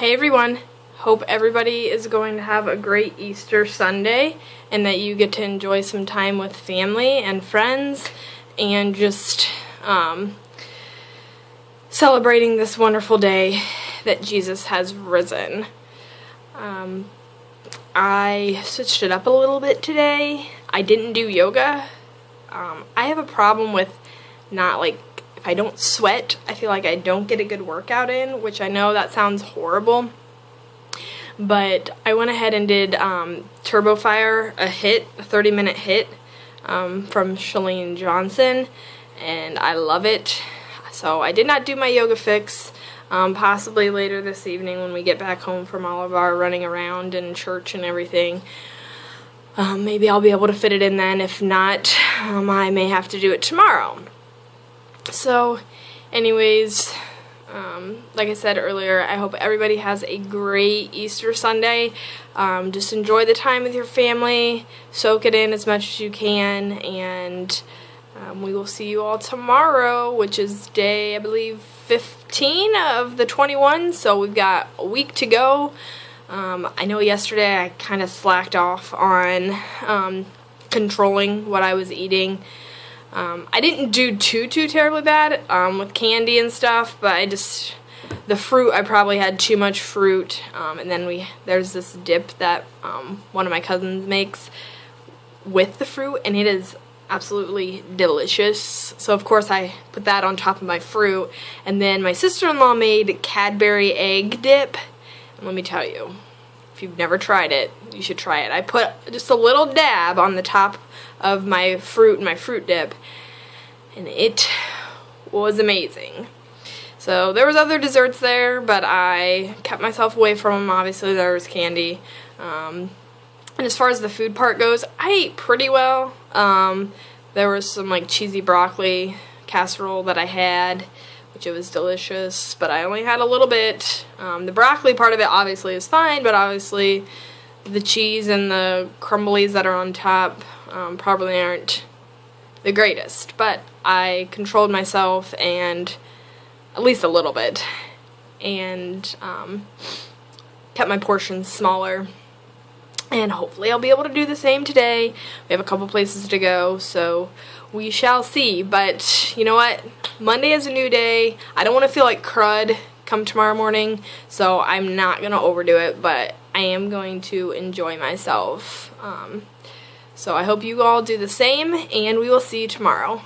Hey everyone, hope everybody is going to have a great Easter Sunday and that you get to enjoy some time with family and friends and just celebrating this wonderful day that Jesus has risen. I switched it up a little bit today. I didn't do yoga. I have a problem with if I don't sweat, I feel like I don't get a good workout in, which I know that sounds horrible. But I went ahead and did Turbo Fire, a 30-minute HIIT from Chalene Johnson, and I love it. So I did not do my yoga fix. Possibly later this evening when we get back home from all of our running around and church and everything. Maybe I'll be able to fit it in then. If not, I may have to do it tomorrow. So, anyways, like I said earlier, I hope everybody has a great Easter Sunday. Just enjoy the time with your family, soak it in as much as you can, and we will see you all tomorrow, which is day, I believe, 15 of the 21, so we've got a week to go. I know yesterday I kind of slacked off on controlling what I was eating. I didn't do too terribly bad with candy and stuff, but the fruit, I probably had too much fruit, and then there's this dip that one of my cousins makes with the fruit, and it is absolutely delicious. So of course I put that on top of my fruit, and then my sister-in-law made Cadbury egg dip, and let me tell you, if you've never tried it, you should try it. I put just a little dab on the top of my fruit and my fruit dip, and it was amazing. So there was other desserts there, but I kept myself away from them. Obviously there was candy, and as far as the food part goes, I ate pretty well. There was some cheesy broccoli casserole that I had, which it was delicious, but I only had a little bit. The broccoli part of it obviously is fine, but obviously the cheese and the crumblies that are on top probably aren't the greatest, but I controlled myself, and at least a little bit, and kept my portions smaller, and hopefully I'll be able to do the same today. We have a couple places to go, so we shall see. But you know what, Monday is a new day. I don't want to feel like crud come tomorrow morning, so I'm not going to overdo it, but I am going to enjoy myself. So I hope you all do the same, and we will see you tomorrow.